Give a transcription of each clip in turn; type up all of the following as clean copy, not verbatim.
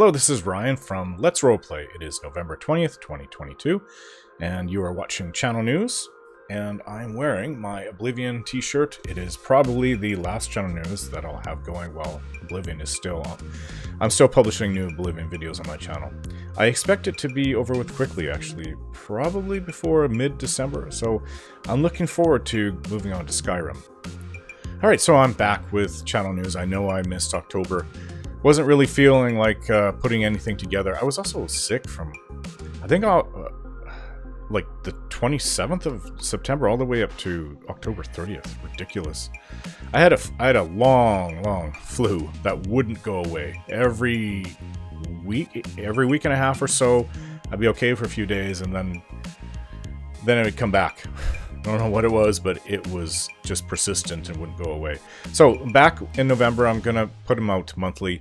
Hello, this is Ryan from Let's Roleplay. It is November 20th, 2022, and you are watching Channel News, and I'm wearing my Oblivion t-shirt. It is probably the last Channel News that I'll have going while Oblivion is still on. I'm still publishing new Oblivion videos on my channel. I expect it to be over with quickly, actually, probably before mid-December, so I'm looking forward to moving on to Skyrim. Alright, so I'm back with Channel News. I know I missed October. Wasn't really feeling like putting anything together. I was also sick from, I think, like the 27th of September all the way up to October 30th. Ridiculous. I had a long flu that wouldn't go away. Every week and a half or so, I'd be okay for a few days, and then it would come back. I don't know what it was, but it was just persistent and wouldn't go away. So back in November, I'm gonna put them out monthly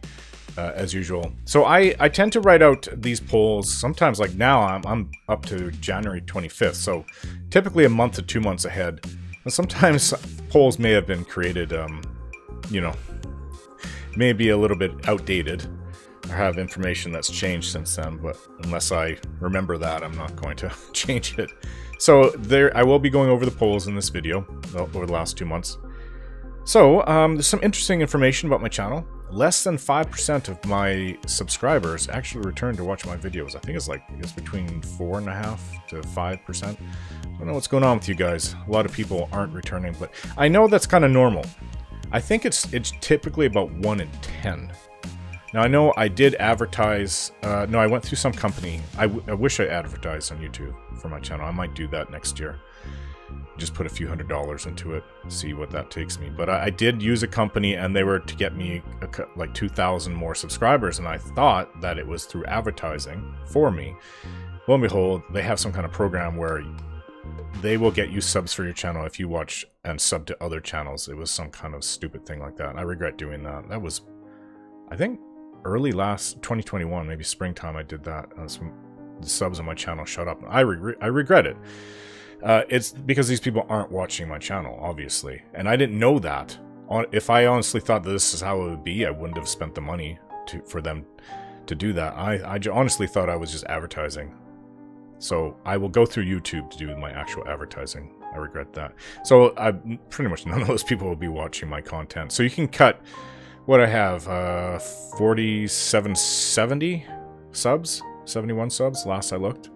as usual. So I tend to write out these polls sometimes, like now I'm up to January 25th, so typically a month to 2 months ahead. And sometimes polls may have been created, you know, maybe a little bit outdated or have information that's changed since then, but unless I remember that, I'm not going to change it. So there, I will be going over the polls in this video over the last 2 months. So there's some interesting information about my channel. Less than 5% of my subscribers actually return to watch my videos. I think it's between 4.5% to 5%. I don't know what's going on with you guys. A lot of people aren't returning, but I know that's kind of normal. I think it's typically about 1 in 10. Now, I know I did advertise, no, I went through some company. I wish I advertised on YouTube for my channel. I might do that next year. Just put a few $100s into it, see what that takes me. But I did use a company, and they were to get me like 2,000 more subscribers, and I thought that it was through advertising for me. Lo and behold, they have some kind of program where they will get you subs for your channel if you watch and sub to other channels. It was some kind of stupid thing like that. I regret doing that. That was, I think, early last 2021, maybe springtime. I did that. The subs on my channel shut up. I regret it. It's because these people aren't watching my channel, obviously, and I didn't know that. If I honestly thought that this is how it would be, I wouldn't have spent the money for them to do that. I honestly thought I was just advertising. So I will go through YouTube to do my actual advertising. I regret that. So pretty much none of those people will be watching my content. So you can cut what I have, 4770 subs, 71 subs, last I looked.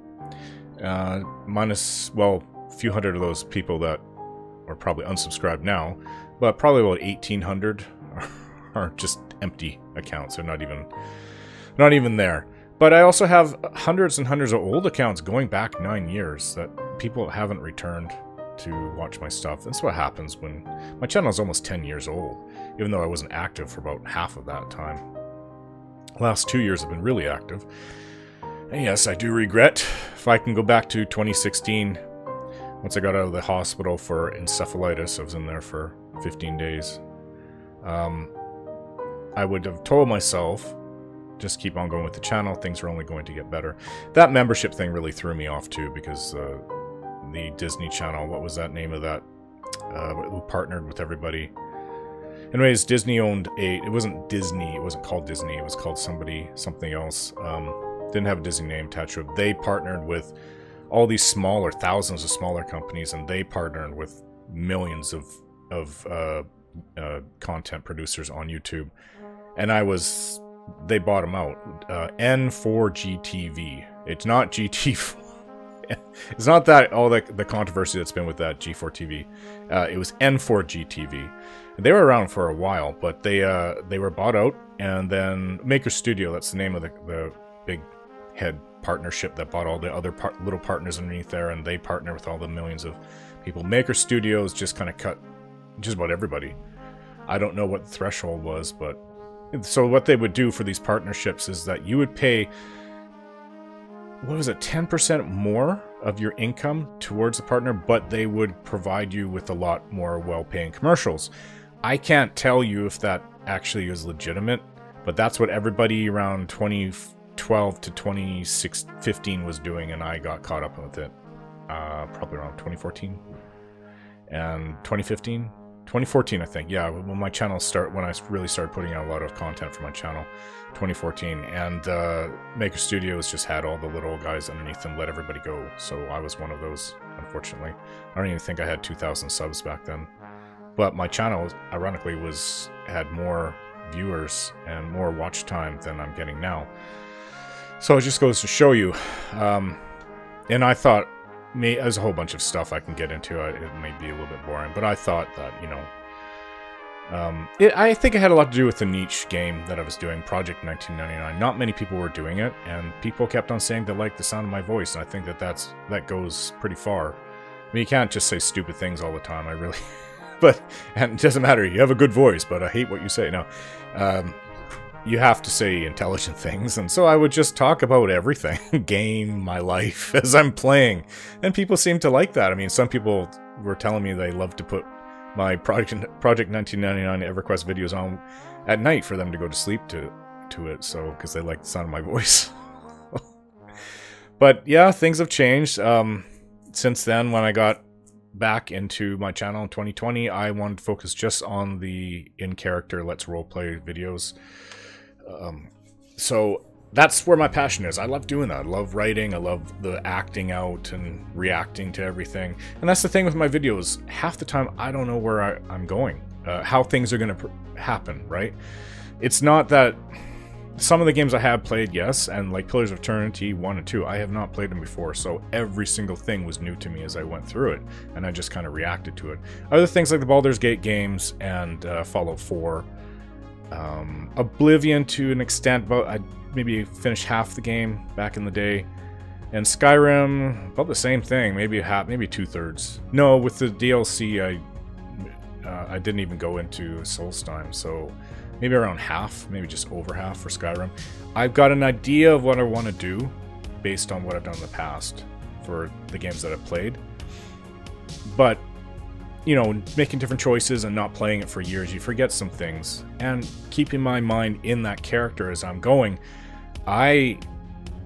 Minus, well, a few hundred of those people that are probably unsubscribed now, but probably about 1,800 are just empty accounts. They're not even there. But I also have hundreds and hundreds of old accounts going back 9 years that people haven't returned to watch my stuff. That's what happens when my channel is almost 10 years old, even though I wasn't active for about half of that time. Last 2 years have been really active. And yes, I do regret, if I can go back to 2016, once I got out of the hospital for encephalitis, I was in there for 15 days. I would have told myself, just keep on going with the channel, things are only going to get better. That membership thing really threw me off too, because the Disney Channel, what was that name of that? Who partnered with everybody. Anyways, Disney owned it wasn't Disney, it wasn't called Disney, it was called something else. Didn't have a Disney name attached to it. They partnered with all these smaller, thousands of smaller companies, and they partnered with millions of content producers on YouTube. And they bought them out. N4GTV. It's not GT4. It's not that all the controversy that's been with that G4TV. It was N4GTV. They were around for a while, but they were bought out, and then Maker Studio, that's the name of the big head partnership that bought all the other little partners underneath there, and they partner with all the millions of people. Maker Studios just kind of cut just about everybody. I don't know what the threshold was, but so what they would do for these partnerships is that you would pay, what was it, 10% more of your income towards the partner, but they would provide you with a lot more well-paying commercials. I can't tell you if that actually is legitimate, but that's what everybody around 2012 to 2015 was doing, and I got caught up with it probably around 2014 and 2015. 2014, I think. Yeah, when my channel when I really started putting out a lot of content for my channel, 2014. And Maker Studios just had all the little guys underneath them let everybody go. So I was one of those, unfortunately. I don't even think I had 2,000 subs back then. But my channel, ironically, had more viewers and more watch time than I'm getting now. So it just goes to show you. And I thought, there's a whole bunch of stuff I can get into. It may be a little bit boring, but I thought that, you know, I think it had a lot to do with the niche game that I was doing, Project 1999. Not many people were doing it, and people kept on saying they liked the sound of my voice, and I think that goes pretty far. I mean, you can't just say stupid things all the time. I really... But, and it doesn't matter, you have a good voice, but I hate what you say. No, you have to say intelligent things, and so I would just talk about everything. Game, my life, as I'm playing. And people seem to like that. I mean, some people were telling me they love to put my Project 1999 EverQuest videos on at night for them to go to sleep to it, so, because they like the sound of my voice. But, yeah, things have changed. Since then, when I got back into my channel in 2020, I wanted to focus just on the in-character Let's Roleplay videos. So that's where my passion is. I love doing that. I love writing. I love the acting out and reacting to everything. And that's the thing with my videos. Half the time, I don't know where I'm going, how things are going to happen, right? It's not that... Some of the games I have played, yes, and like Pillars of Eternity 1 and 2, I have not played them before, so every single thing was new to me as I went through it, and I just kind of reacted to it. Other things like the Baldur's Gate games and Fallout 4, Oblivion to an extent, but I maybe finished half the game back in the day, and Skyrim, about the same thing, maybe half, maybe 2/3. No, with the DLC, I didn't even go into Solstheim, so... Maybe around half, maybe just over half for Skyrim. I've got an idea of what I want to do based on what I've done in the past for the games that I've played. But, you know, making different choices and not playing it for years, you forget some things. And keeping my mind in that character as I'm going, I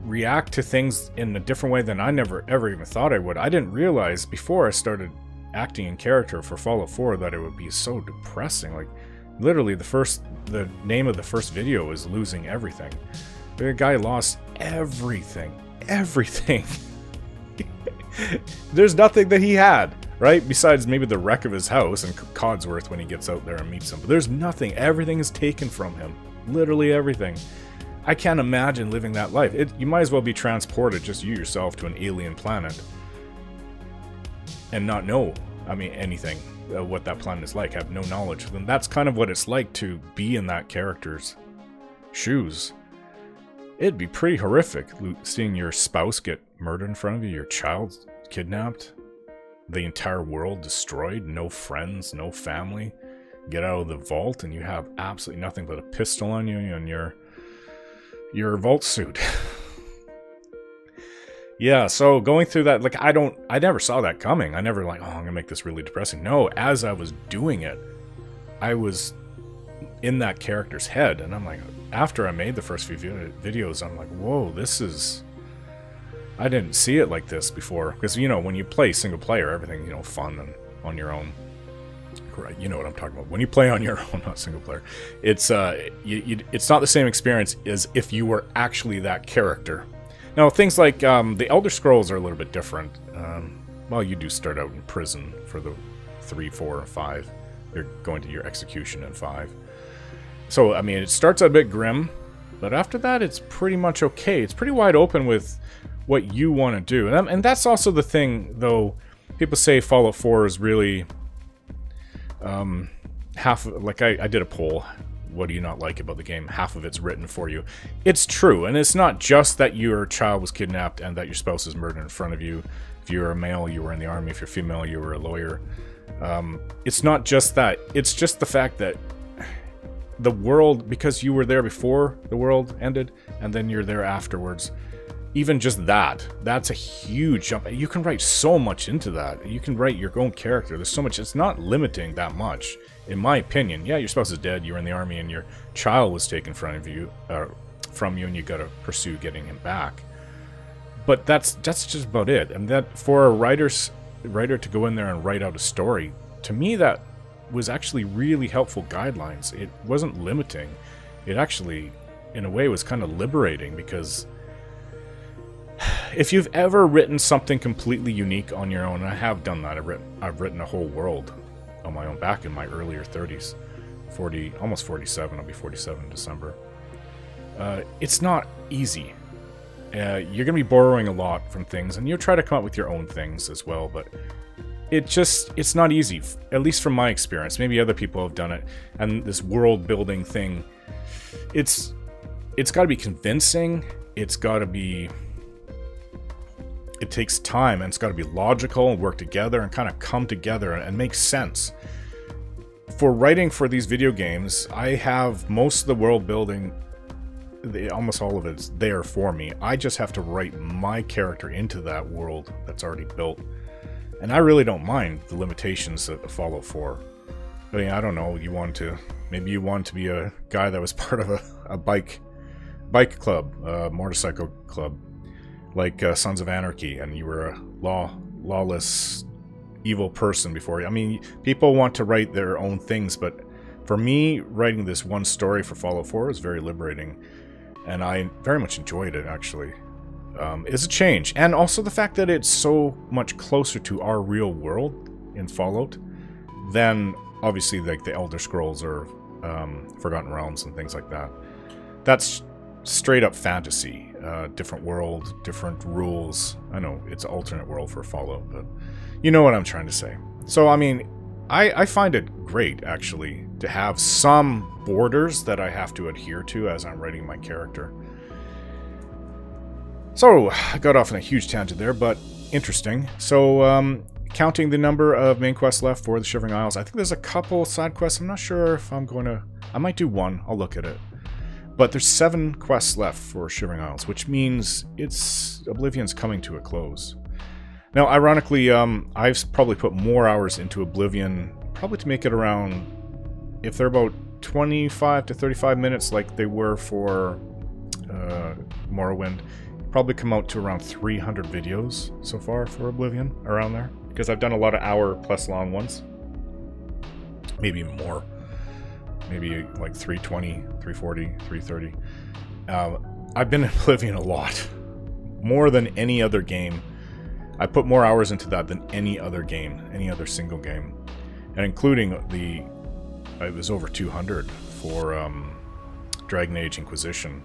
react to things in a different way than I never ever even thought I would. I didn't realize before I started acting in character for Fallout 4 that it would be so depressing. Like, literally, the name of the first video is Losing Everything. The guy lost everything. Everything. There's nothing that he had, right? Besides maybe the wreck of his house and Codsworth when he gets out there and meets him. But there's nothing. Everything is taken from him. Literally everything. I can't imagine living that life. You might as well be transported, just you yourself, to an alien planet. And not know, I mean, anything. What that planet is like, have no knowledge. Then that's kind of what it's like to be in that character's shoes. It'd be pretty horrific seeing your spouse get murdered in front of you, your child kidnapped, the entire world destroyed, no friends, no family. Get out of the vault and you have absolutely nothing but a pistol on you and your vault suit. Yeah, so going through that, like, I never saw that coming. I never like, oh, I'm gonna make this really depressing. No, as I was doing it, I was in that character's head, and I'm like, after I made the first few videos, I'm like, whoa, this is... I didn't see it like this before, because, you know, when you play single player, everything, you know, fun and on your own. You know what I'm talking about. When you play on your own, not single player, it's it's not the same experience as if you were actually that character. Now, things like the Elder Scrolls are a little bit different. Well, you do start out in prison for the 3, 4, and 5. You're going to your execution in 5. So, I mean, it starts a bit grim, but after that, it's pretty much okay. It's pretty wide open with what you want to do. And that's also the thing, though. People say Fallout 4 is really half... Like, I did a poll. What do you not like about the game? Half of it's written for you. It's true, and it's not just that your child was kidnapped and that your spouse is murdered in front of you. If you're a male, you were in the army. If you're female, you were a lawyer. It's not just that. It's just the fact that the world, because you were there before the world ended, and then you're there afterwards, even just that's a huge jump. You can write so much into that. You can write your own character. There's so much. It's not limiting that much, in my opinion. Yeah, your spouse is dead, you were in the army, and your child was taken from you, and you got to pursue getting him back. But that's just about it. And that for a writer to go in there and write out a story, to me, that was actually really helpful guidelines. It wasn't limiting. It actually, in a way, was kind of liberating, because if you've ever written something completely unique on your own, and I have done that, I've written a whole world on my own back in my earlier 30s, almost 47. I'll be 47 in December. It's not easy. You're going to be borrowing a lot from things, and you'll try to come up with your own things as well, but it's not easy, at least from my experience. Maybe other people have done it, and this world building thing, it's got to be convincing, it takes time, and it's got to be logical and work together and kind of come together and make sense. For writing for these video games, I have most of the world building, almost all of it's there for me. I just have to write my character into that world that's already built. And I really don't mind the limitations that Fallout 4. I mean, I don't know, maybe you want to be a guy that was part of a bike club, a motorcycle club, like Sons of Anarchy, and you were a lawless, evil person before. I mean, people want to write their own things, but for me, writing this one story for Fallout 4 is very liberating, and I very much enjoyed it, actually. It's a change, and also the fact that it's so much closer to our real world in Fallout than, obviously, like the Elder Scrolls or Forgotten Realms and things like that. That's straight up fantasy. Different world, different rules. I know it's an alternate world for Fallout, but you know what I'm trying to say. So, I mean, I find it great, actually, to have some borders that I have to adhere to as I'm writing my character. So, I got off on a huge tangent there, but interesting. So, counting the number of main quests left for the Shivering Isles, I think there's a couple side quests. I'm not sure if I'm going to... I might do one. I'll look at it. But there's 7 quests left for Shivering Isles, which means Oblivion's coming to a close. Now, ironically, I've probably put more hours into Oblivion, probably to make it around, if they're about 25 to 35 minutes like they were for Morrowind, probably come out to around 300 videos so far for Oblivion, around there. Because I've done a lot of hour-plus long ones. Maybe even more. Maybe like 320, 340, 330. I've been in Oblivion a lot. More than any other game. I put more hours into that than any other game, any other single game. And including it was over 200 for Dragon Age Inquisition.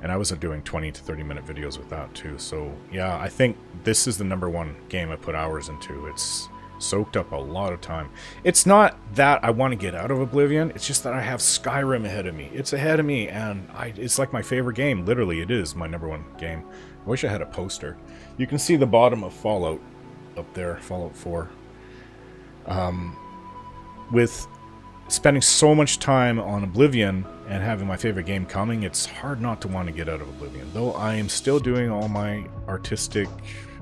And I was doing 20 to 30 minute videos with that too. So yeah, I think this is the #1 game I put hours into. It's soaked up a lot of time. It's not that I want to get out of Oblivion, it's just that I have Skyrim ahead of me. It's ahead of me, and it's like my favorite game. Literally, it is my #1 game. I wish I had a poster. You can see the bottom of Fallout up there, Fallout 4. With spending so much time on Oblivion and having my favorite game coming, it's hard not to want to get out of Oblivion. Though I am still doing all my artistic,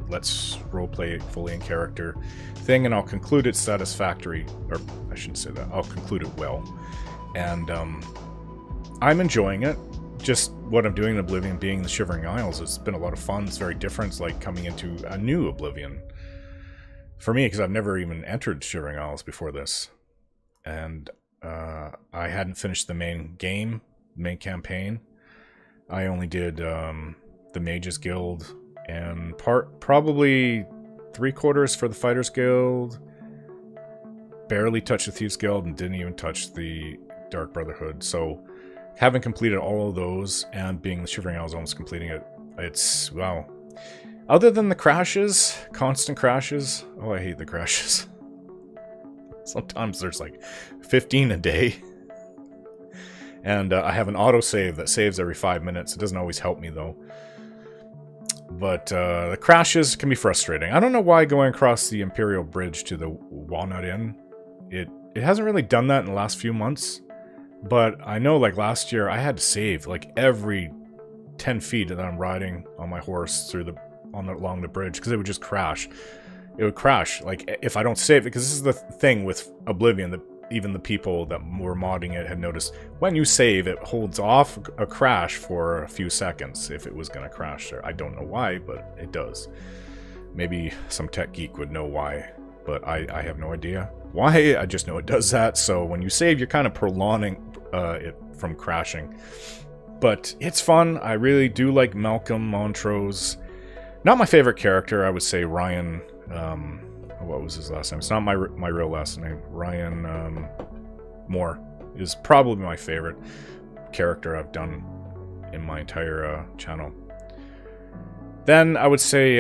let's roleplay fully in character thing, and I'll conclude it satisfactory, or I shouldn't say that, I'll conclude it well. And I'm enjoying it. Just what I'm doing in Oblivion, being the Shivering Isles, it's been a lot of fun. It's very different. It's like coming into a new Oblivion. For me, because I've never even entered Shivering Isles before this. And I hadn't finished the main game, main campaign. I only did the Mages Guild, and probably 3/4 for the Fighters Guild, barely touched the Thieves Guild, and didn't even touch the Dark Brotherhood. So, having completed all of those, and being the Shivering Isles, almost completing it, it's, wow. Other than the crashes, constant crashes, oh, I hate the crashes. Sometimes there's like 15 a day. And I have an autosave that saves every 5 minutes. It doesn't always help me, though. But the crashes can be frustrating. I don't know why going across the Imperial Bridge to the Walnut Inn, it hasn't really done that in the last few months. But I know, like, last year, I had to save, like, every 10 feet that I'm riding on my horse along the bridge, because it would just crash. It would crash, like, if I don't save it, because this is the thing with Oblivion, that even the people that were modding it had noticed, when you save, it holds off a crash for a few seconds, if it was going to crash there. I don't know why, but it does. Maybe some tech geek would know why but I have no idea why. I just know it does that. So when you save, you're kind of prolonging it from crashing. But it's fun. I really do like Malcolm Montrose. Not my favorite character. I would say Ryan. What was his last name? It's not my real last name. Ryan Moore is probably my favorite character I've done in my entire channel. Then I would say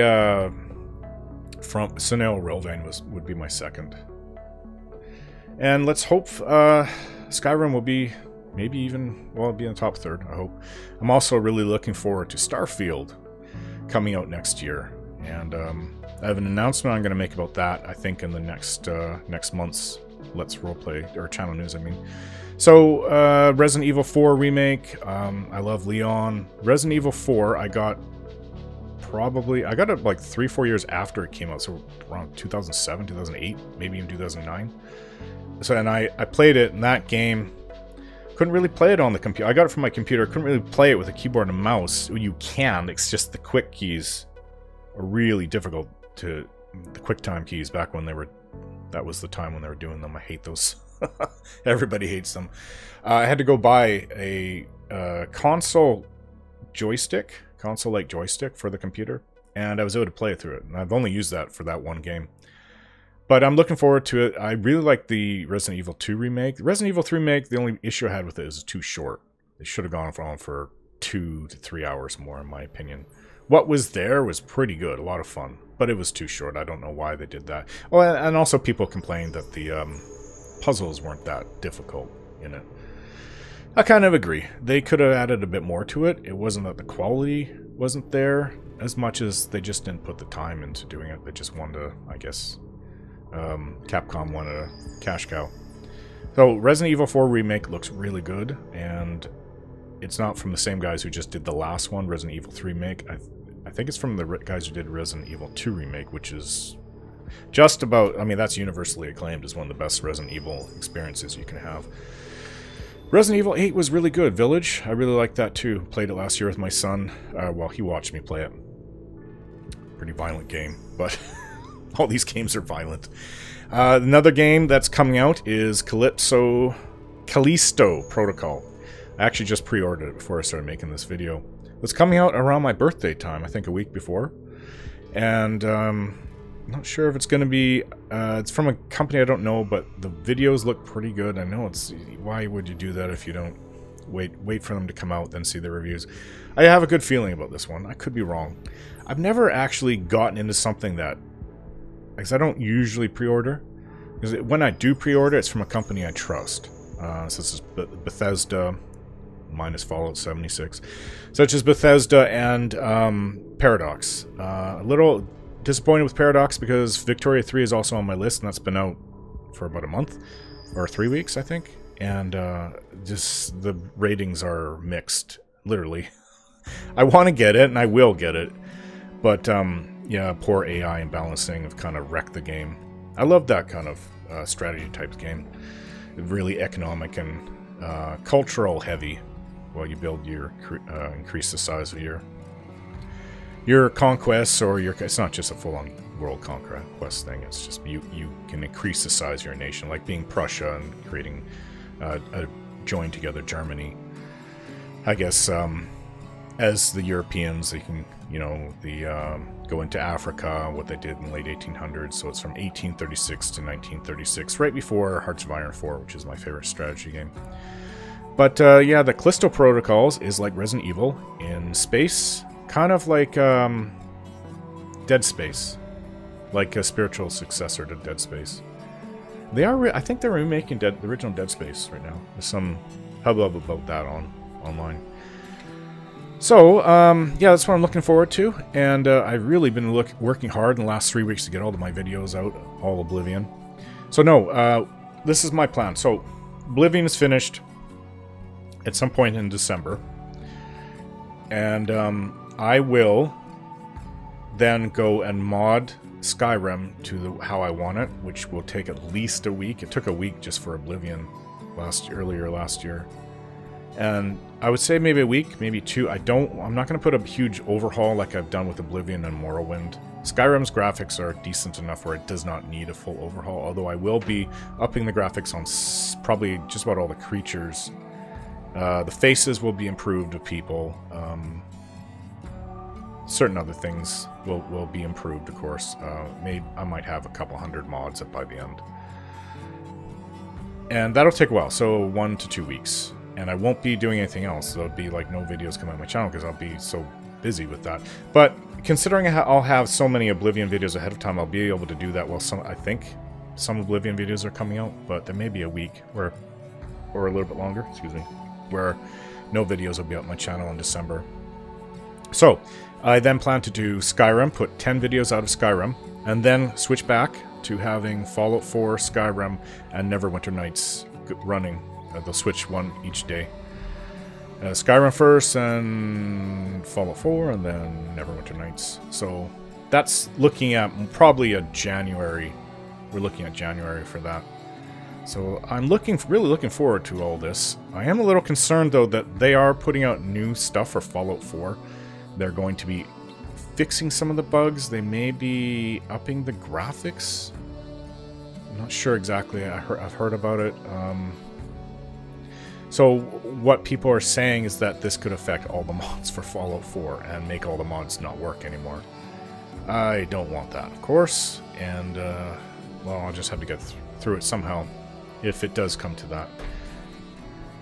from Sunil Rilvain would be my second. And let's hope Skyrim will be maybe even, well, it'll be in the top third, I hope. I'm also really looking forward to Starfield coming out next year. And I have an announcement I'm going to make about that, I think, in the next month's Let's Roleplay, or channel news, I mean. So, Resident Evil 4 remake, I love Leon. Resident Evil 4, I got it like 3-4 years after it came out, so around 2007, 2008, maybe even 2009. So, and I played it, and that game, couldn't really play it on the computer. I got it from my computer, couldn't really play it with a keyboard and a mouse. You can, it's just the quick keys are really difficult to, the QuickTime keys back when they were, that was the time when they were doing them. I hate those. Everybody hates them. I had to go buy a console-like joystick for the computer, and I was able to play through it. And I've only used that for that one game. But I'm looking forward to it. I really like the Resident Evil 2 remake. The Resident Evil 3 remake, the only issue I had with it is it's too short. They should have gone on for 2 to 3 hours more, in my opinion. What was there was pretty good, a lot of fun, but it was too short. I don't know why they did that. Oh, and also people complained that the puzzles weren't that difficult in it. I kind of agree. They could have added a bit more to it. It wasn't that the quality wasn't there as much as they just didn't put the time into doing it. They just wanted to, I guess, Capcom wanted a cash cow. So Resident Evil 4 remake looks really good, and it's not from the same guys who just did the last one, Resident Evil 3 remake. I think it's from the guys who did Resident Evil 2 remake, which is just about, I mean, that's universally acclaimed as one of the best Resident Evil experiences you can have. Resident Evil 8 was really good. Village, I really liked that too. Played it last year with my son. Well, he watched me play it. Pretty violent game, but all these games are violent. Another game that's coming out is Callisto Protocol. I actually just pre-ordered it before I started making this video. It's coming out around my birthday time, I think a week before. And I'm not sure if it's going to be... it's from a company I don't know, but the videos look pretty good. I know it's... Why would you do that if you don't wait for them to come out, then see the reviews? I have a good feeling about this one. I could be wrong. I've never actually gotten into something that... Because I don't usually pre-order. Because when I do pre-order, it's from a company I trust. So this is Bethesda... minus Fallout 76, such as Bethesda and Paradox. A little disappointed with Paradox because Victoria 3 is also on my list, and that's been out for about a month, or 3 weeks, I think, and just the ratings are mixed, literally. I want to get it, and I will get it, but yeah, poor AI and balancing have kind of wrecked the game. I love that kind of strategy type game. Really economic and cultural heavy. While you build your, increase the size of your conquests, or your, it's not just a full-on world conquest thing, it's just you can increase the size of your nation, like being Prussia and creating a joined together Germany. I guess, as the Europeans, they can, you know, go into Africa, what they did in the late 1800s, so it's from 1836 to 1936, right before Hearts of Iron 4, which is my favorite strategy game. But yeah, the Callisto Protocols is like Resident Evil in space, kind of like Dead Space, like a spiritual successor to Dead Space. They are, I think they're remaking the original Dead Space right now. There's some hubbub about that online. So yeah, that's what I'm looking forward to, and I've really been working hard in the last 3 weeks to get all of my videos out, all Oblivion. So no, this is my plan. So Oblivion is finished at some point in December, and I will then go and mod Skyrim to how I want it, which will take at least a week. It took a week just for Oblivion earlier last year, and I would say maybe a week, maybe two. I'm not going to put a huge overhaul like I've done with Oblivion and Morrowind. Skyrim's graphics are decent enough where it does not need a full overhaul, although I will be upping the graphics on probably just about all the creatures. The faces will be improved of people. Certain other things will be improved, of course. I might have a couple hundred mods up by the end. And that'll take a while, so 1 to 2 weeks. And I won't be doing anything else. There'll be like no videos coming on my channel because I'll be so busy with that. But considering I'll have so many Oblivion videos ahead of time, I'll be able to do that. Well, I think some Oblivion videos are coming out, but there may be a week or a little bit longer, excuse me, where no videos will be out on my channel in December. So I then plan to do Skyrim, put 10 videos out of Skyrim, and then switch back to having Fallout 4, Skyrim, and Neverwinter Nights running. They'll switch one each day. Skyrim first, and Fallout 4, and then Neverwinter Nights. So that's looking at probably a January. We're looking at January for that. So I'm really looking forward to all this. I am a little concerned, though, that they are putting out new stuff for Fallout 4. They're going to be fixing some of the bugs. They may be upping the graphics. I'm not sure exactly. I've heard about it. So what people are saying is that this could affect all the mods for Fallout 4 and make all the mods not work anymore. I don't want that, of course, and well, I'll just have to get through it somehow if it does come to that.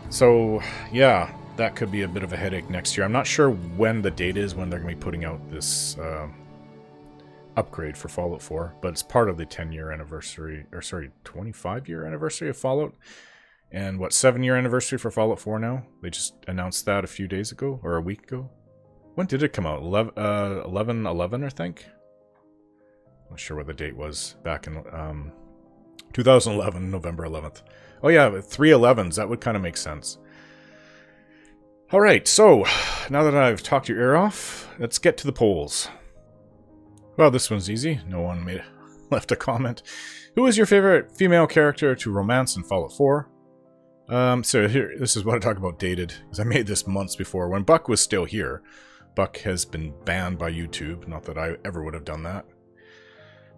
So yeah, that could be a bit of a headache next year. I'm not sure when the date is when they're going to be putting out this upgrade for Fallout 4, but it's part of the 10-year anniversary, or sorry, 25-year anniversary of Fallout. And what, 7-year anniversary for Fallout 4 now? They just announced that a few days ago, or a week ago. When did it come out? 11/11, I think? Not sure what the date was. Back in 2011, November 11th. Oh yeah, 3/11s, that would kind of make sense. Alright, so, now that I've talked your ear off, let's get to the polls. Well, this one's easy. No one left a comment. Who is your favorite female character to romance in Fallout 4? So here, this is what I talk about dated, because I made this months before, when Buck was still here. Buck has been banned by YouTube, not that I ever would have done that.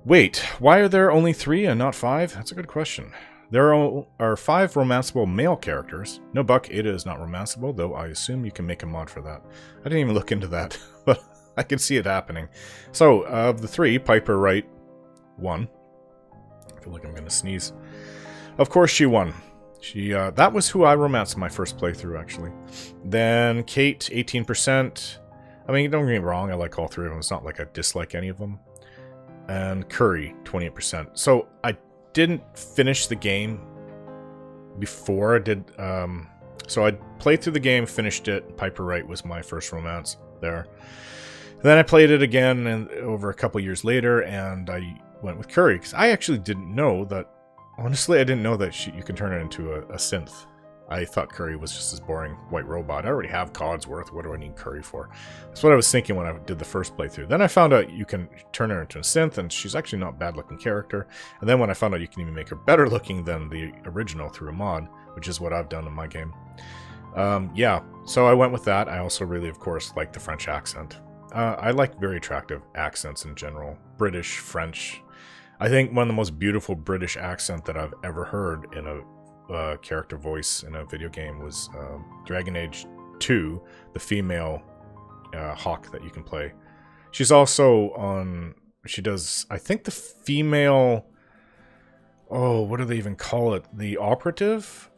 Wait, why are there only 3 and not 5? That's a good question. There are 5 romanceable male characters. No, Buck, Ada is not romanceable, though I assume you can make a mod for that. I didn't even look into that, but I can see it happening. So, of the 3, Piper Wright won. I feel like I'm going to sneeze. Of course she won. That was who I romanced in my first playthrough, actually. Then Kate, 18%. I mean, don't get me wrong, I like all 3 of them. It's not like I dislike any of them. And Curry, 28%. So I didn't finish the game before I did. So I played through the game, finished it. Piper Wright was my first romance there. And then I played it again over a couple years later, and I went with Curry, because I actually didn't know that. Honestly, I didn't know that you can turn it into a synth. I thought Curry was just this boring white robot. I already have Codsworth. What do I need Curry for? That's what I was thinking when I did the first playthrough. Then I found out you can turn her into a synth, and she's actually not a bad-looking character. And then when I found out you can even make her better-looking than the original through a mod, which is what I've done in my game. Yeah, so I went with that. I also really, of course, like the French accent. I like very attractive accents in general. British, French. I think one of the most beautiful British accent that I've ever heard in a character voice in a video game was Dragon Age 2, the female Hawk that you can play. She's also on, she does, I think the female, oh, what do they even call it? The operative?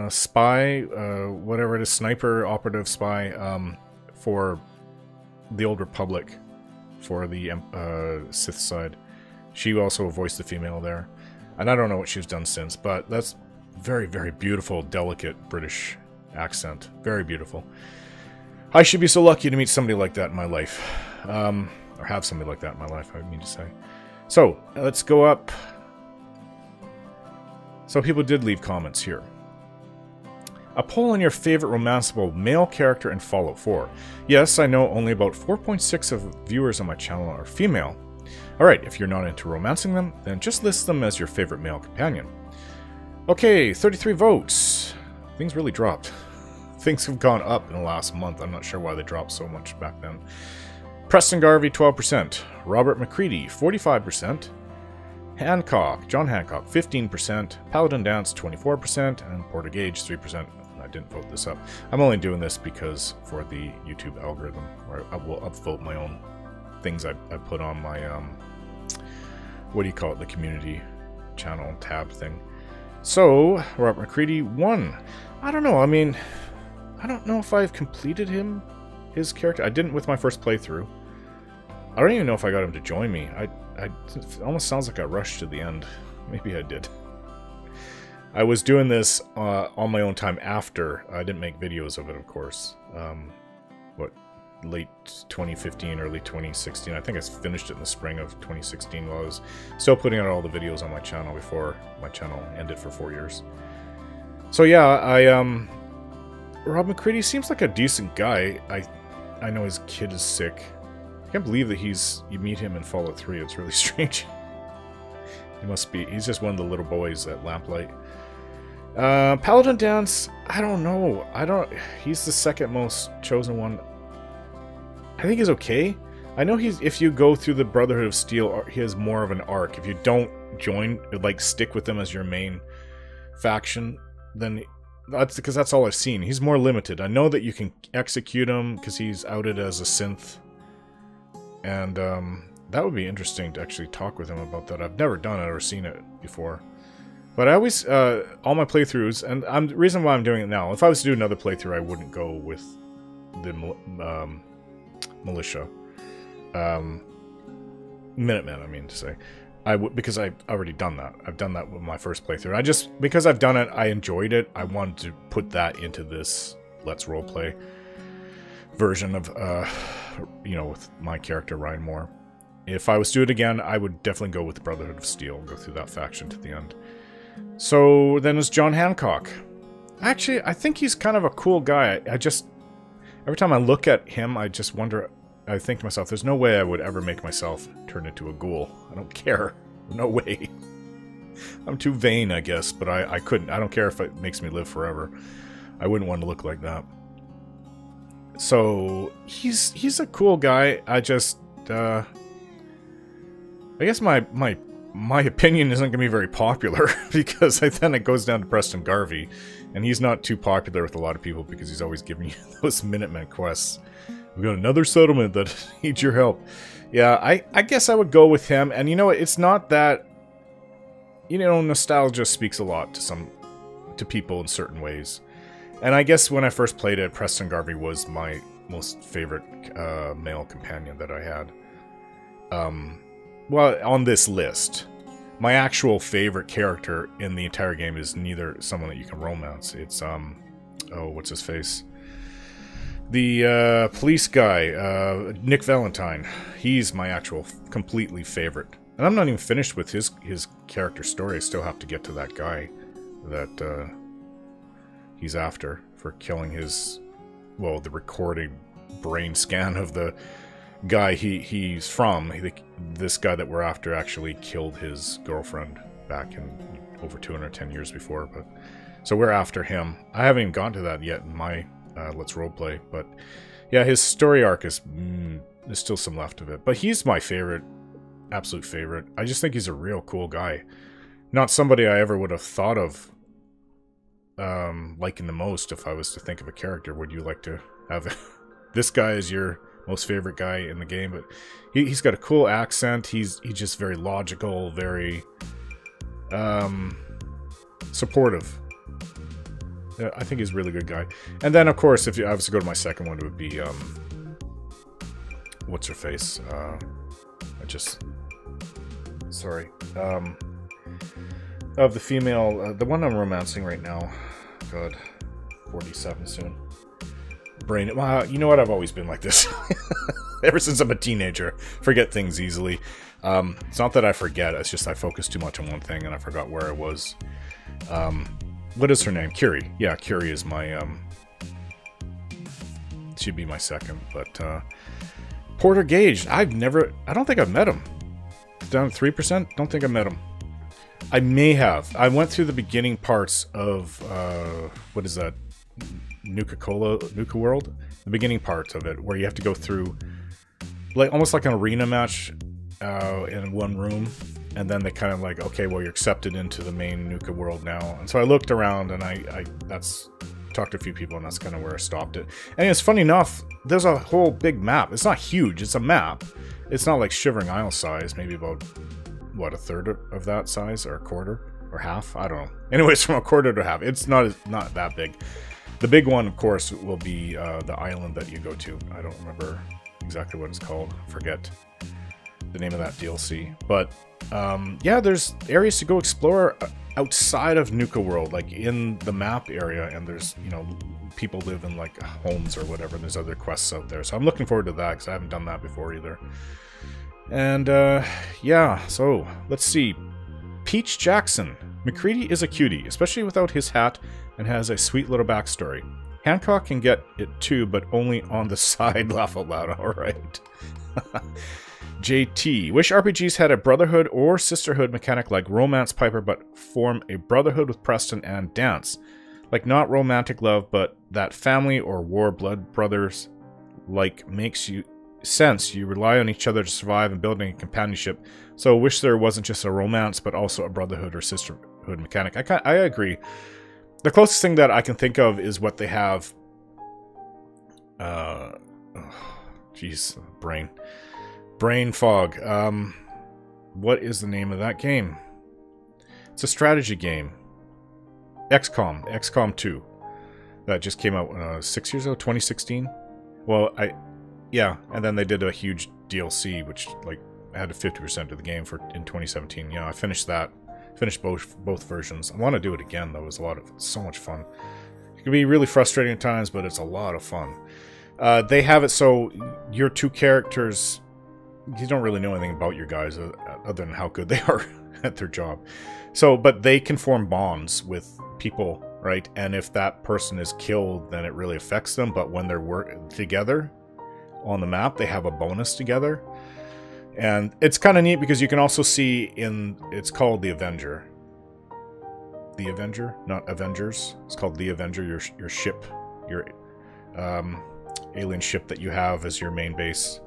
Spy, whatever it is, sniper, operative, spy, for the Old Republic, for the Sith side. She also voiced the female there. And I don't know what she's done since, but that's very, very beautiful, delicate British accent. Very beautiful. I should be so lucky to meet somebody like that in my life. Or have somebody like that in my life, I mean to say. So, let's go up. So people did leave comments here. A poll on your favorite romanceable male character in Fallout 4. Yes, I know only about 4.6 of viewers on my channel are female. Alright, if you're not into romancing them, then just list them as your favorite male companion. Okay, 33 votes. Things really dropped. Things have gone up in the last month. I'm not sure why they dropped so much back then. Preston Garvey, 12%. Robert McCready, 45%. Hancock, John Hancock, 15%. Paladin Dance, 24%. And Porter Gage, 3%. I didn't vote this up. I'm only doing this because for the YouTube algorithm, where I will upvote my own things I put on my, what do you call it, the community channel tab thing. So, Robert McCready won. I don't know, I mean, I don't know if I've completed his character. I didn't with my first playthrough. I don't even know if I got him to join me. It almost sounds like I rushed to the end. Maybe I did. I was doing this on my own time after. I didn't make videos of it, of course. Late 2015, early 2016. I think I finished it in the spring of 2016 while I was still putting out all the videos on my channel before my channel ended for 4 years. So yeah, Rob McCready seems like a decent guy. I know his kid is sick. I can't believe that you meet him in Fallout 3. It's really strange. He's just one of the little boys at Lamplight. Paladin Dance, I don't know. He's the second most chosen one. I think he's okay. I know if you go through the Brotherhood of Steel, he has more of an arc. If you don't join, like stick with them as your main faction, then that's all I've seen. He's more limited. I know that you can execute him because he's outed as a synth. And that would be interesting to actually talk with him about that. I've never done it or seen it before. But I always, all my playthroughs, and the reason why I'm doing it now, if I was to do another playthrough, I wouldn't go with the militia. Minutemen, I mean to say. Because I've already done that. I've done that with my first playthrough. Because I've done it, I enjoyed it. I wanted to put that into this Let's Roleplay version of, with my character, Ryan Moore. If I was to do it again, I would definitely go with the Brotherhood of Steel and go through that faction to the end. So then it's John Hancock. Actually, I think he's kind of a cool guy. Every time I look at him, I just wonder, I think to myself, there's no way I would ever make myself turn into a ghoul. I don't care. No way. I'm too vain, I guess, but I couldn't. I don't care if it makes me live forever. I wouldn't want to look like that. So, he's a cool guy. I guess my opinion isn't going to be very popular, because then it goes down to Preston Garvey, and he's not too popular with a lot of people because he's always giving you those Minutemen quests. We've got another settlement that needs your help. Yeah, I guess I would go with him, and it's not that, nostalgia speaks a lot to people in certain ways. And I guess when I first played it, Preston Garvey was my most favorite male companion that I had. Well, on this list. My actual favorite character in the entire game is neither someone that you can romance. It's, oh, what's his face? The police guy, Nick Valentine. He's my actual completely favorite. And I'm not even finished with his character story. I still have to get to that guy that he's after for killing his, well, the recorded brain scan of the guy he's from. This guy that we're after actually killed his girlfriend back in over 210 years before. But so we're after him. I haven't even gotten to that yet in my Let's Roleplay, but yeah, his story arc is there's still some left of it. But he's my favorite, absolute favorite. I just think he's a real cool guy. Not somebody I ever would have thought of liking the most if I was to think of a character. Would you like to have this guy as your most favorite guy in the game? But he's got a cool accent. He's just very logical, very supportive. Yeah, I think he's a really good guy. And then, of course, if I was to go to my second one, it would be what's her face? Sorry. Of the female, the one I'm romancing right now. God, 47 soon. Brain. Well, you know what? I've always been like this. Ever since I'm a teenager, forget things easily. It's not that I forget. It's just I focus too much on one thing and I forgot where I was. What is her name? Curie. Yeah, Curie is my she'd be my second. But Porter Gage. I don't think I've met him. Down 3%. Don't think I met him. I may have. I went through the beginning parts of what is that? Nuka World, the beginning part of it, where you have to go through like almost like an arena match in one room, and then they kind of like, okay, well, you're accepted into the main Nuka world now. And so I looked around, and I talked to a few people, and that's kind of where I stopped it. And it's funny enough, there's a whole big map. It's not huge, it's a map. It's not like Shivering Isle size, maybe about, what, a third of that size, or a quarter, or half? I don't know. Anyways, from a quarter to half, it's not that big. The big one, of course, will be the island that you go to. I don't remember exactly what it's called. Forget the name of that DLC. But yeah, there's areas to go explore outside of Nuka World, like in the map area, and there's, you know, people live in like homes or whatever, and there's other quests out there. So I'm looking forward to that, because I haven't done that before either. And yeah, so let's see. Peach Jackson. McCready is a cutie, especially without his hat, and has a sweet little backstory. Hancock can get it too, but only on the side. Laugh out loud, alright. JT. Wish RPGs had a brotherhood or sisterhood mechanic like Romance Piper, but form a brotherhood with Preston and Dance. Like not romantic love, but that family or war blood brothers like makes you sense. You rely on each other to survive and building a companionship. So wish there wasn't just a romance, but also a brotherhood or sisterhood mechanic. I agree. The closest thing that I can think of is what they have. Jeez, brain fog. What is the name of that game? It's a strategy game. XCOM 2. That just came out 6 years ago, 2016. Well, yeah, and then they did a huge DLC, which like added 50% to the game in 2017. Yeah, I finished that. Finished both versions. I want to do it again though. It's so much fun. It can be really frustrating at times, but it's a lot of fun. They have it so your two characters, you don't really know anything about your guys other than how good they are at their job. So, but they can form bonds with people, right? And if that person is killed, then it really affects them. But when they're together on the map, they have a bonus together. And it's kind of neat because you can also see it's called the Avenger. The Avenger, not Avengers. It's called the Avenger, your ship, your alien ship that you have as your main base.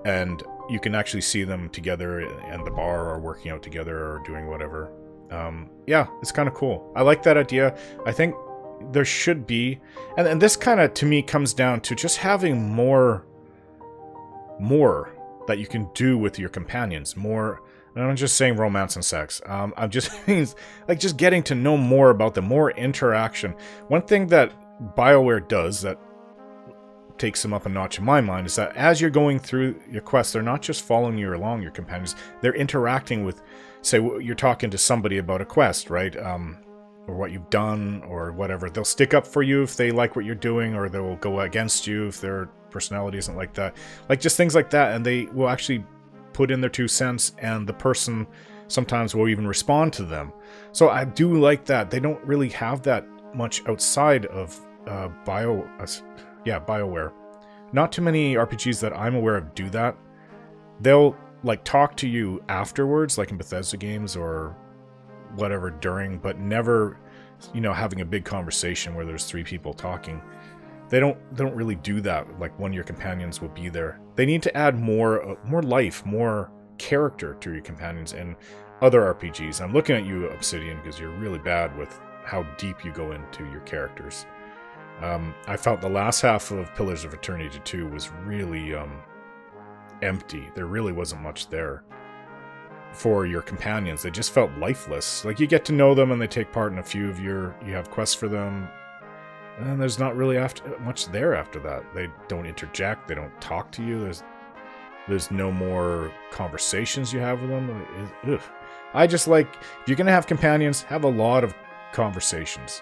And you can actually see them together and the bar or working out together or doing whatever. Yeah, it's kind of cool. I like that idea. I think there should be, and this kind of to me comes down to just having more that you can do with your companions. More, and I'm just saying romance and sex. I'm just like just getting to know more about them, more interaction. One thing that BioWare does that takes them up a notch in my mind is that as you're going through your quest, they're not just following you along, your companions. They're interacting with, say, you're talking to somebody about a quest, right? Or what you've done or whatever. They'll stick up for you if they like what you're doing, or they'll go against you if their personality isn't like that. Like just things like that, and they will actually put in their 2 cents, and the person sometimes will even respond to them. So I do like that. They don't really have that much outside of BioWare. Not too many RPGs that I'm aware of do that. They'll like talk to you afterwards, like in Bethesda games or whatever during, but never, you know, having a big conversation where there's 3 people talking. They don't really do that. Like one of your companions will be there. They need to add more life, more character to your companions in other RPGs. I'm looking at you, Obsidian, because you're really bad with how deep you go into your characters. I felt the last half of Pillars of Eternity 2 was really empty. There really wasn't much there for your companions. They just felt lifeless. Like you get to know them and they take part in a few of you have quests for them, and there's not really much there after that. They don't interject, they don't talk to you, there's no more conversations you have with them. Ugh. I just like, if you're gonna have companions, have a lot of conversations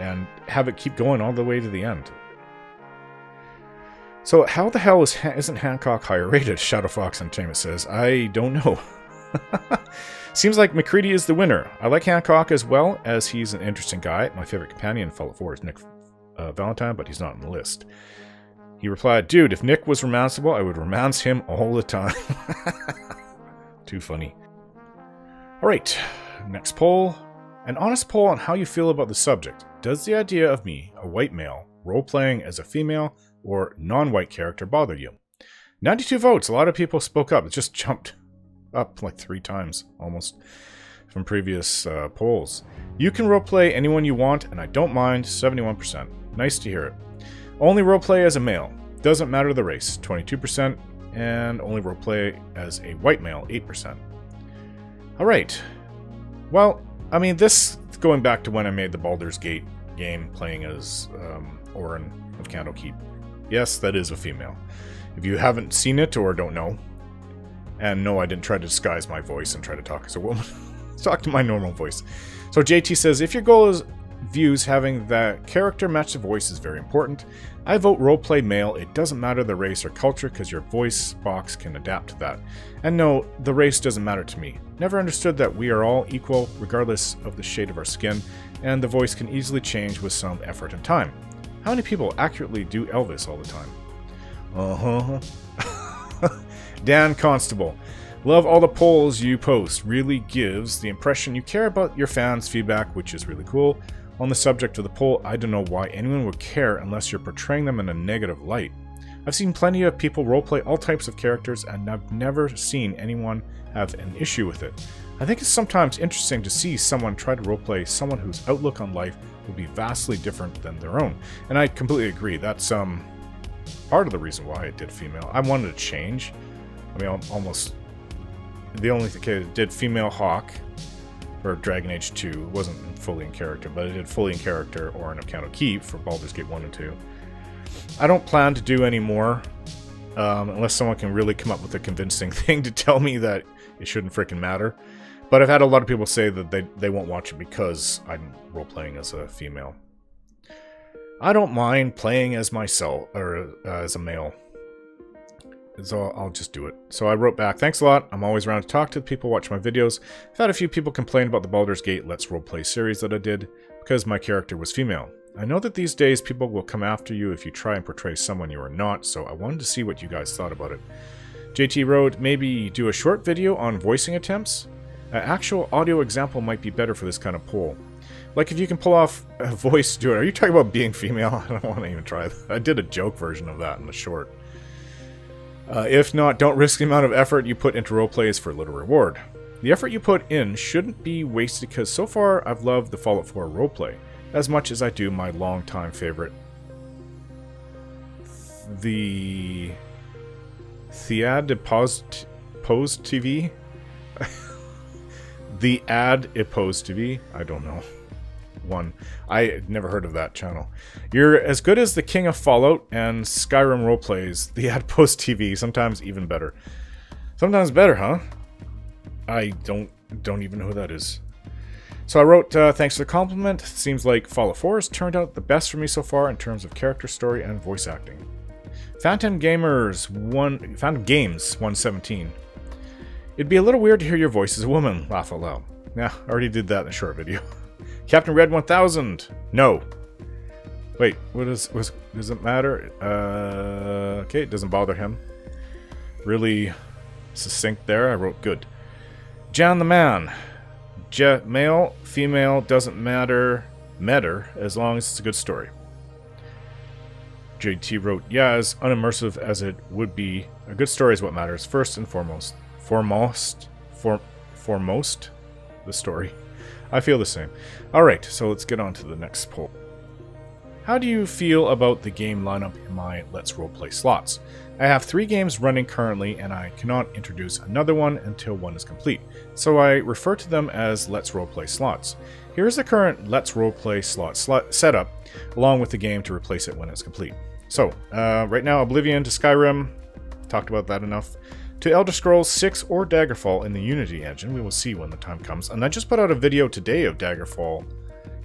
and have it keep going all the way to the end. So how the hell isn't Hancock higher rated? Shadowfox Entertainment says. I don't know. Seems like McCready is the winner. I like Hancock as well, as he's an interesting guy. My favorite companion in Fallout 4 is Nick Valentine, but he's not on the list. He replied, dude, if Nick was romanceable, I would romance him all the time. Too funny. Alright, next poll. An honest poll on how you feel about the subject. Does the idea of me, a white male, role-playing as a female or non-white character bother you? 92 votes. A lot of people spoke up. It just jumped up like 3 times almost from previous polls. You can roleplay anyone you want, and I don't mind. 71%. Nice to hear it. Only roleplay as a male. Doesn't matter the race. 22%. And only roleplay as a white male. 8%. Alright. Well, I mean, this going back to when I made the Baldur's Gate game playing as Orin of Candlekeep. Yes, that is a female. If you haven't seen it or don't know, and no, I didn't try to disguise my voice and try to talk as a woman. Talk to my normal voice. So JT says, if your goal is views, having the character match the voice is very important. I vote roleplay male. It doesn't matter the race or culture because your voice box can adapt to that. And no, the race doesn't matter to me. Never understood that we are all equal regardless of the shade of our skin, and the voice can easily change with some effort and time. How many people accurately do Elvis all the time? Dan Constable. Love all the polls you post. Really gives the impression you care about your fans' feedback, which is really cool. On the subject of the poll, I don't know why anyone would care unless you're portraying them in a negative light. I've seen plenty of people roleplay all types of characters, and I've never seen anyone have an issue with it. I think it's sometimes interesting to see someone try to roleplay someone whose outlook on life will be vastly different than their own. And I completely agree. That's part of the reason why I did female. I wanted to change. I mean, almost the only thing I did female Hawk for Dragon Age 2. It wasn't fully in character, but I did fully in character Orin of Candlekeep for Baldur's Gate 1 and 2. I don't plan to do any more unless someone can really come up with a convincing thing to tell me that it shouldn't freaking matter. But I've had a lot of people say that they won't watch it because I'm role-playing as a female. I don't mind playing as myself, or as a male. So I'll just do it. So I wrote back, thanks a lot. I'm always around to talk to the people who watch my videos. I've had a few people complain about the Baldur's Gate Let's Roleplay series that I did because my character was female. I know that these days people will come after you if you try and portray someone you are not, so I wanted to see what you guys thought about it. JT wrote, maybe do a short video on voicing attempts? An actual audio example might be better for this kind of poll. Like if you can pull off a voice, do it. Are you talking about being female? I don't want to even try that. I did a joke version of that in the short. If not, don't risk the amount of effort you put into roleplays for little reward. The effort you put in shouldn't be wasted because so far I've loved the Fallout 4 roleplay as much as I do my longtime favorite, the Ad Opposed TV? The Ad Opposed TV? I don't know. I never heard of that channel. You're as good as the king of Fallout and Skyrim roleplays, the Ad Post TV, sometimes even better. Sometimes better, huh? I don't even know who that is. So I wrote, thanks for the compliment. Seems like Fallout 4 has turned out the best for me so far in terms of character story and voice acting. Phantom Games 117. It'd be a little weird to hear your voice as a woman. Laugh out loud. Yeah, I already did that in a short video. Captain Red 1000. No. Wait, does it matter? Okay, it doesn't bother him. Really succinct there. I wrote good. Jan the Man. Male, female, doesn't matter as long as it's a good story. JT wrote, yeah, as unimmersive as it would be, a good story is what matters first and foremost. Foremost, the story. I feel the same. Alright, so let's get on to the next poll. How do you feel about the game lineup in my Let's Roleplay slots? I have 3 games running currently, and I cannot introduce another one until one is complete, so I refer to them as Let's Roleplay slots. Here's the current Let's Roleplay slot setup, along with the game to replace it when it's complete. So, right now, Oblivion to Skyrim, talked about that enough, to Elder Scrolls 6 or Daggerfall in the Unity engine. We will see when the time comes. And I just put out a video today of Daggerfall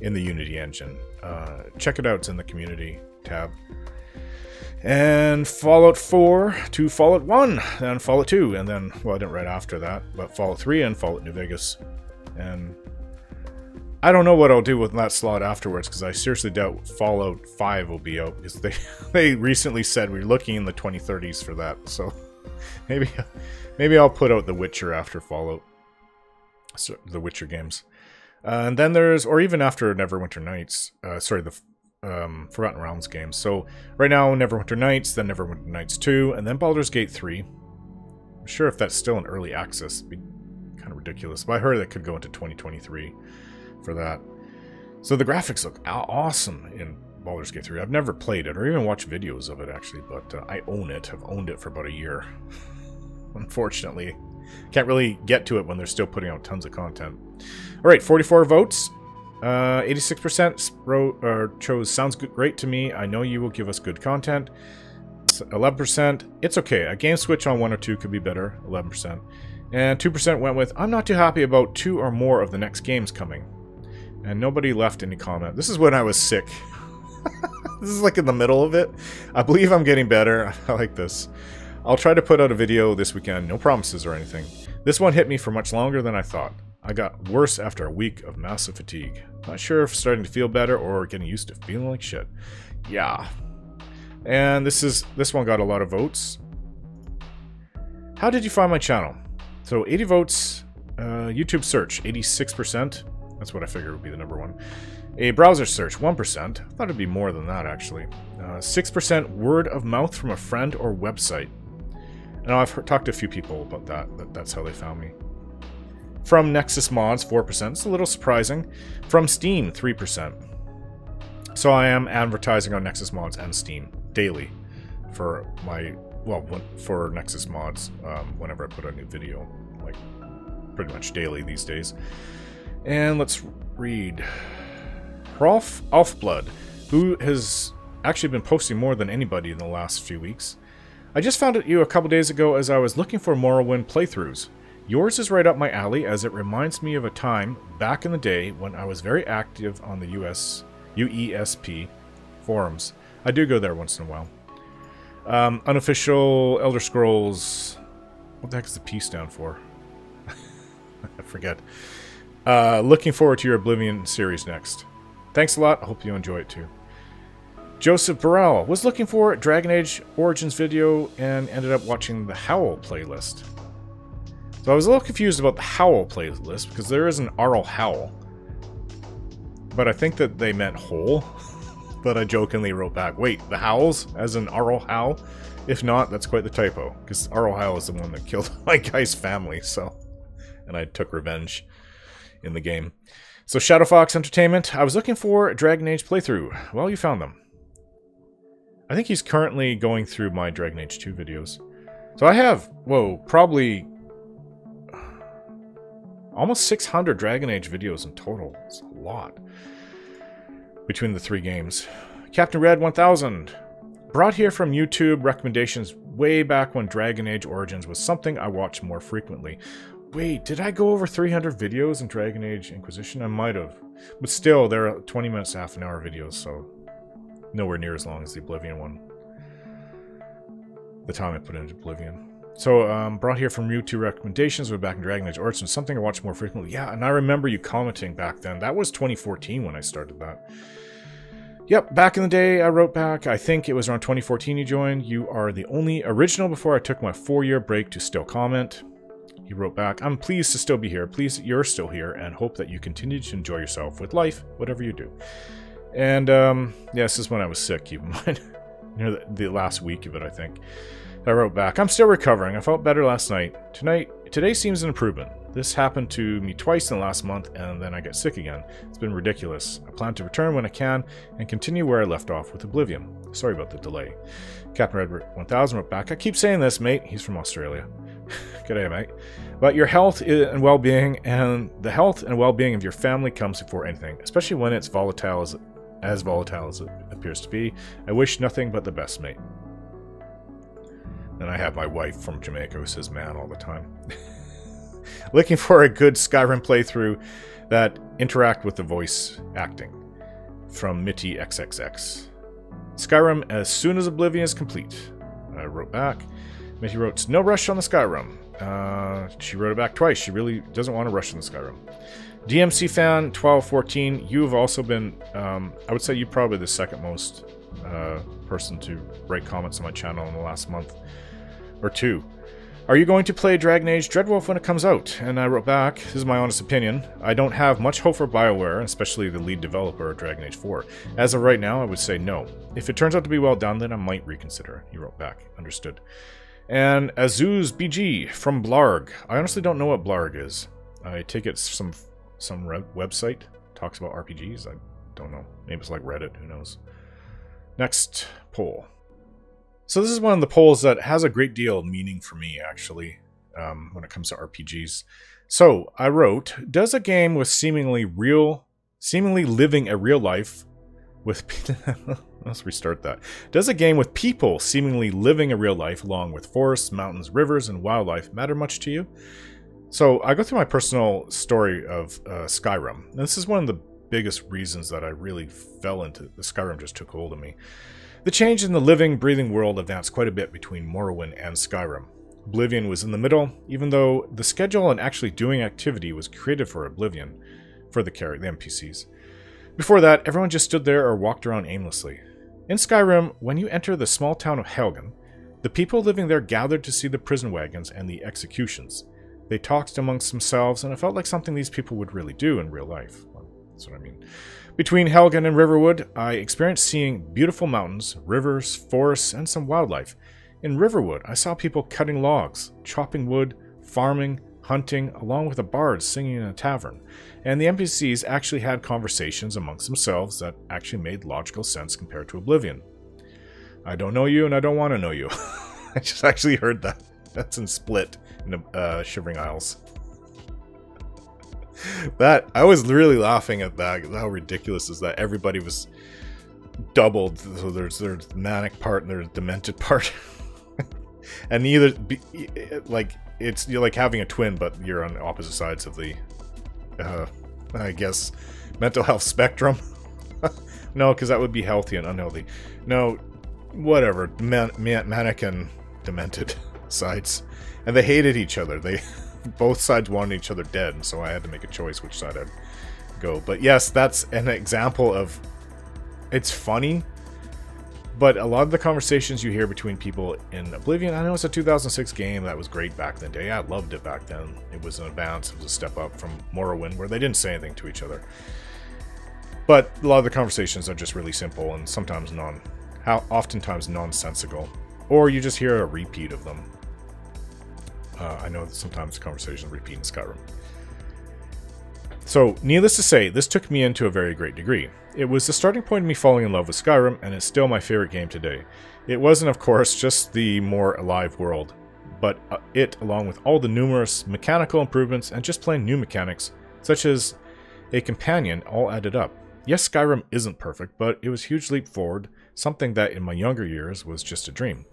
in the Unity engine. Check it out, it's in the community tab. And Fallout 4 to Fallout 1, then Fallout 2, and then, well, I didn't write after that, but Fallout 3 and Fallout New Vegas. And I don't know what I'll do with that slot afterwards, because I seriously doubt Fallout 5 will be out, because they recently said we're looking in the 2030s for that, so maybe I'll put out The Witcher after Fallout. So, the Witcher games. And then there's, or even after Neverwinter Nights, sorry, the Forgotten Realms games. So right now, Neverwinter Nights, then Neverwinter Nights 2, and then Baldur's Gate 3. I'm sure if that's still in early access, it'd be kind of ridiculous. But I heard it could go into 2023 for that. So the graphics look awesome in Baldur's Gate 3. I've never played it or even watched videos of it, actually, but I own it. I've owned it for about a year. Unfortunately, can't really get to it when they're still putting out tons of content. All right, 44 votes. 86% chose sounds good, great to me. I know you will give us good content. 11%, it's okay. A game switch on 1 or 2 could be better. 11%. And 2% went with, I'm not too happy about 2 or more of the next games coming. And nobody left any comment. This is when I was sick. This is like in the middle of it. I believe I'm getting better. I like this. I'll try to put out a video this weekend. No promises or anything. This one hit me for much longer than I thought. I got worse after a week of massive fatigue. Not sure if starting to feel better or getting used to feeling like shit. Yeah. And this one got a lot of votes. How did you find my channel? So 80 votes, YouTube search, 86%. That's what I figured would be the number one. A browser search, 1%. I thought it'd be more than that, actually. 6% word of mouth from a friend or website. Now, I've talked to a few people about that. That's how they found me. From Nexus Mods, 4%. It's a little surprising. From Steam, 3%. So I am advertising on Nexus Mods and Steam daily for my, well, for Nexus Mods whenever I put a new video, like pretty much daily these days. And let's read. Rolf Alfblood, who has actually been posting more than anybody in the last few weeks. I just found you a couple days ago as I was looking for Morrowind playthroughs. Yours is right up my alley as it reminds me of a time back in the day when I was very active on the UESP forums. I do go there once in a while. Unofficial Elder Scrolls... What the heck does the P stand for? I forget. Looking forward to your Oblivion series next. Thanks a lot. I hope you enjoy it too. Joseph Burrell was looking for Dragon Age Origins video and ended up watching the Howl playlist. So I was a little confused about the Howl playlist because there is an Arl Howl. But I think that they meant Hole. But I jokingly wrote back, wait, the Howls as in Arl Howl? If not, that's quite the typo. Because Arl Howl is the one that killed my guy's family, so... And I took revenge in the game. So Shadow Fox Entertainment, I was looking for a Dragon Age playthrough. Well, you found them. I think he's currently going through my Dragon Age 2 videos. So I have, whoa, probably almost 600 Dragon Age videos in total. It's a lot. Between the 3 games. Captain Red 1000. Brought here from YouTube recommendations way back when Dragon Age Origins was something I watched more frequently. Wait, did I go over 300 videos in Dragon Age Inquisition? I might have. But still, they're 20 minutes, half an hour videos, so nowhere near as long as the Oblivion one. The time I put into Oblivion. So, brought here from YouTube recommendations way back in Dragon Age Origins, something I watched more frequently. Yeah, and I remember you commenting back then. That was 2014 when I started that. Yep, back in the day, I wrote back. I think it was around 2014 you joined. You are the only original before I took my 4-year break to still comment. He wrote back, I'm pleased to still be here. Pleased that you're still here and hope that you continue to enjoy yourself with life, whatever you do. And, yeah, this is when I was sick, keep in mind. Near the last week of it, I think. I wrote back, I'm still recovering. I felt better last night. Today seems an improvement. This happened to me twice in the last month, and then I get sick again. It's been ridiculous. I plan to return when I can and continue where I left off with Oblivion. Sorry about the delay. Captain Red 1000 wrote back, I keep saying this, mate. He's from Australia. G'day, mate. But your health and well-being and the health and well-being of your family comes before anything, especially when it's volatile as volatile as it appears to be. I wish nothing but the best, mate. And I have my wife from Jamaica who says man all the time. Looking for a good Skyrim playthrough that interact with the voice acting. From Mitty XXX. Skyrim as soon as Oblivion is complete. I wrote back. Mitty wrote, no rush on the Skyrim. She wrote it back twice. She really doesn't want to rush on the Skyrim. DMC fan 1214. You've also been, I would say you're probably the second most person to write comments on my channel in the last month or two. Are you going to play Dragon Age Dreadwolf when it comes out? And I wrote back, this is my honest opinion. I don't have much hope for BioWare, especially the lead developer of Dragon Age 4. As of right now, I would say no. If it turns out to be well done, then I might reconsider. He wrote back. Understood. And Azuz BG from Blarg. I honestly don't know what Blarg is. I take it some website talks about RPGs. I don't know. Maybe it's like Reddit. Who knows? Next poll. So this is one of the polls that has a great deal of meaning for me, actually, when it comes to RPGs. So I wrote, does a game with seemingly living a real life with... Let's restart that. Does a game with people seemingly living a real life along with forests, mountains, rivers, and wildlife matter much to you? So I go through my personal story of Skyrim. And this is one of the biggest reasons that I really fell into the Skyrim just took hold of me. The change in the living, breathing world advanced quite a bit between Morrowind and Skyrim. Oblivion was in the middle, even though the schedule and actually doing activity was created for Oblivion, for the NPCs. Before that, everyone just stood there or walked around aimlessly. In Skyrim, when you enter the small town of Helgen, the people living there gathered to see the prison wagons and the executions. They talked amongst themselves, and it felt like something these people would really do in real life. Well, that's what I mean. Between Helgen and Riverwood, I experienced seeing beautiful mountains, rivers, forests, and some wildlife. In Riverwood, I saw people cutting logs, chopping wood, farming, hunting, along with a bard singing in a tavern. And the NPCs actually had conversations amongst themselves that actually made logical sense compared to Oblivion. I don't know you, and I don't want to know you. I just actually heard that. That's in Split, in the Shivering Isles. That I was really laughing at that. How ridiculous is that? Everybody was doubled. So there's manic part and there's demented part, and you're like having a twin, but you're on the opposite sides of the, I guess, mental health spectrum. No, because that would be healthy and unhealthy. No, whatever. Manic and demented sides, and they hated each other. Both sides wanted each other dead, and so I had to make a choice which side I'd go. But yes, that's an example of... It's funny, but a lot of the conversations you hear between people in Oblivion... I know it's a 2006 game, that was great back in the day. I loved it back then. It was an advance, it was a step up from Morrowind, where they didn't say anything to each other. But a lot of the conversations are just really simple, and sometimes oftentimes nonsensical. Or you just hear a repeat of them. I know that sometimes conversations repeat in Skyrim. So, needless to say, this took me into a very great degree. It was the starting point of me falling in love with Skyrim, and it's still my favorite game today. It wasn't, of course, just the more alive world, but it, along with all the numerous mechanical improvements and just plain new mechanics, such as a companion, all added up. Yes, Skyrim isn't perfect, but it was a huge leap forward, something that in my younger years was just a dream.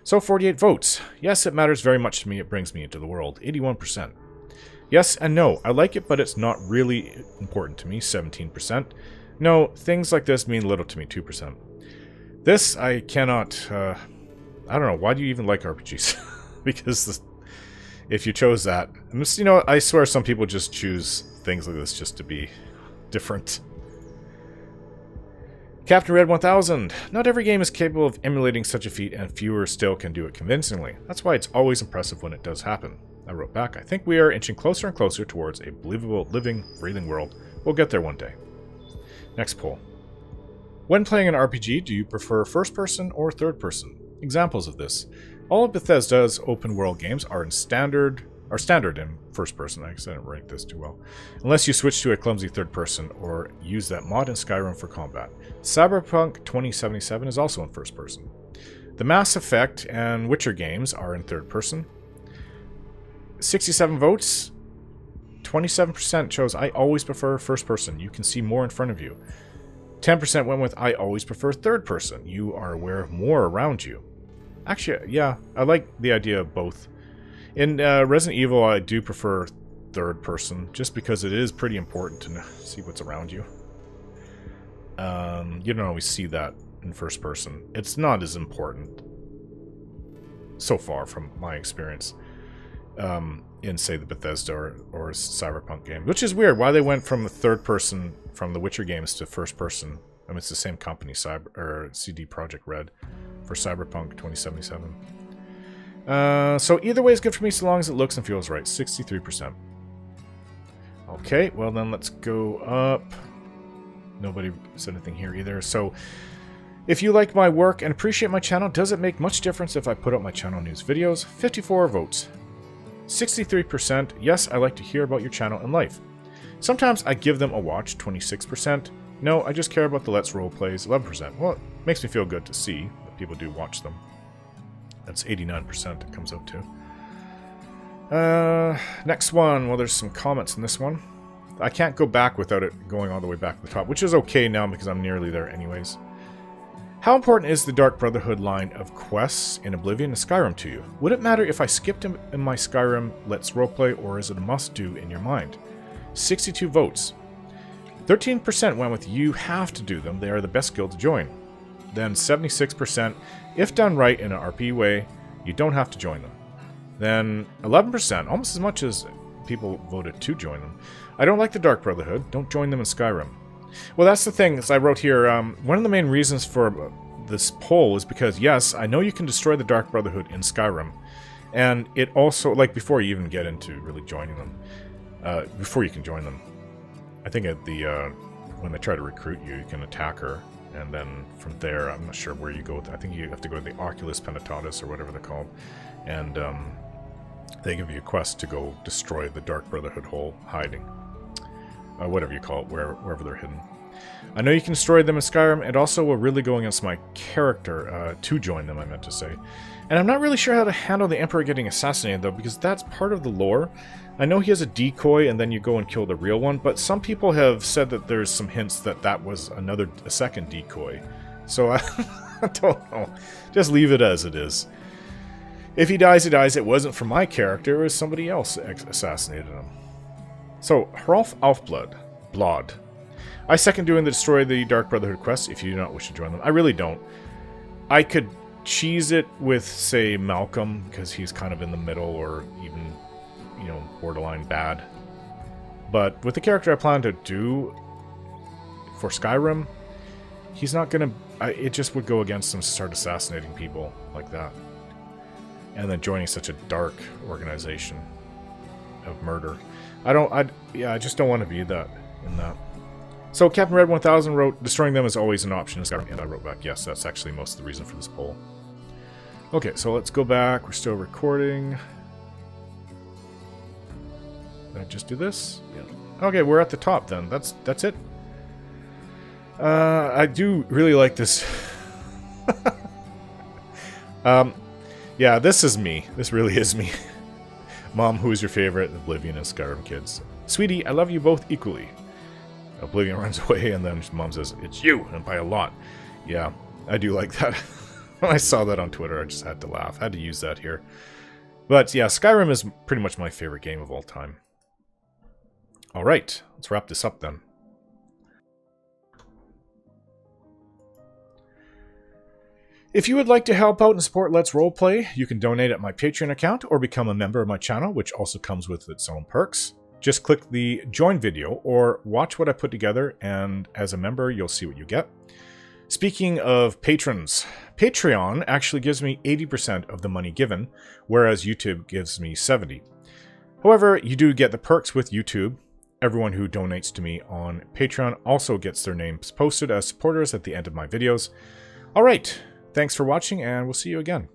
So 48 votes. Yes, it matters very much to me. It brings me into the world. 81%. Yes and no. I like it, but it's not really important to me. 17%. No, things like this mean little to me. 2%. This, I cannot... I don't know. Why do you even like RPGs? Because if you chose that... You know, I swear some people just choose things like this just to be different. Captain Red 1000. Not every game is capable of emulating such a feat, and fewer still can do it convincingly. That's why it's always impressive when it does happen. I wrote back, I think we are inching closer and closer towards a believable, living, breathing world. We'll get there one day. Next poll. When playing an RPG, do you prefer first person or third person? Examples of this. All of Bethesda's open world games are standard in first person. I guess I didn't write this too well. Unless you switch to a clumsy third person or use that mod in Skyrim for combat. Cyberpunk 2077 is also in first person. The Mass Effect and Witcher games are in third person. 67 votes. 27% chose I always prefer first person. You can see more in front of you. 10% went with I always prefer third person. You are aware of more around you. Actually, yeah, I like the idea of both. In Resident Evil, I do prefer third person, just because it is pretty important to see what's around you. You don't always see that in first person. It's not as important, so far from my experience, in, say, the Bethesda or Cyberpunk game. Which is weird, why they went from the third person, from the Witcher games to first person. I mean, it's the same company, CD Projekt Red, for Cyberpunk 2077. So either way is good for me so long as it looks and feels right. 63%. Okay, well then let's go up. Nobody said anything here either. So, if you like my work and appreciate my channel, does it make much difference if I put up my channel news videos? 54 votes. 63%, yes, I like to hear about your channel and life. Sometimes I give them a watch, 26%. No, I just care about the Let's Roleplays, 11%. Well, it makes me feel good to see that people do watch them. That's 89% it comes out to. Next one, well there's some comments in this one. I can't go back without it going all the way back to the top, which is okay now because I'm nearly there anyways. How important is the Dark Brotherhood line of quests in Oblivion and Skyrim to you? Would it matter if I skipped in my Skyrim Let's Roleplay, or is it a must-do in your mind? 62 votes. 13% went with you have to do them, they are the best guild to join. Then 76%, if done right in an RP way, you don't have to join them. Then 11%, almost as much as people voted to join them. I don't like the Dark Brotherhood. Don't join them in Skyrim. Well, that's the thing, as I wrote here, one of the main reasons for this poll is because, yes, I know you can destroy the Dark Brotherhood in Skyrim. And it also, like, before you even get into really joining them, before you can join them, I think at the, when they try to recruit you, you can attack her. And then from there, I'm not sure where you go. I think you have to go to the Oculus Penitautis, or whatever they're called. And, they give you a quest to go destroy the Dark Brotherhood hole hiding. Whatever you call it, wherever they're hidden. I know you can destroy them in Skyrim, and also will really go against my character to join them, I meant to say. And I'm not really sure how to handle the Emperor getting assassinated, though, because that's part of the lore. I know he has a decoy, and then you go and kill the real one, but some people have said that there's some hints that that was a second decoy. So I don't know. Just leave it as it is. If he dies, he dies. It wasn't for my character, it was somebody else assassinated him. So, Hrolf Blod. I second doing the Destroy the Dark Brotherhood quest if you do not wish to join them. I really don't. I could cheese it with, say, Malcolm, because he's kind of in the middle, or even, you know, borderline bad. But with the character I plan to do for Skyrim, he's not gonna... it just would go against him to start assassinating people like that. And then joining such a dark organization of murder. I just don't want to be that in that. So Captain Red 1000 wrote, destroying them is always an option in Skyrim, and I wrote back, yes, that's actually most of the reason for this poll. Okay, so let's go back. We're still recording. Did I just do this? Yeah. Okay, we're at the top then. That's it. I do really like this. Yeah, this is me. This really is me. Mom, who is your favorite? Oblivion and Skyrim kids. Sweetie, I love you both equally. Oblivion runs away, and then Mom says, it's you, and by a lot. Yeah, I do like that. When I saw that on Twitter, I just had to laugh. I had to use that here. But yeah, Skyrim is pretty much my favorite game of all time. Alright, let's wrap this up then. If you would like to help out and support Let's Roleplay, you can donate at my Patreon account or become a member of my channel, which also comes with its own perks. Just click the join video or watch what I put together, and as a member, you'll see what you get. Speaking of patrons, Patreon actually gives me 80% of the money given, whereas YouTube gives me 70%. However, you do get the perks with YouTube. Everyone who donates to me on Patreon also gets their names posted as supporters at the end of my videos. Alright, thanks for watching, and we'll see you again.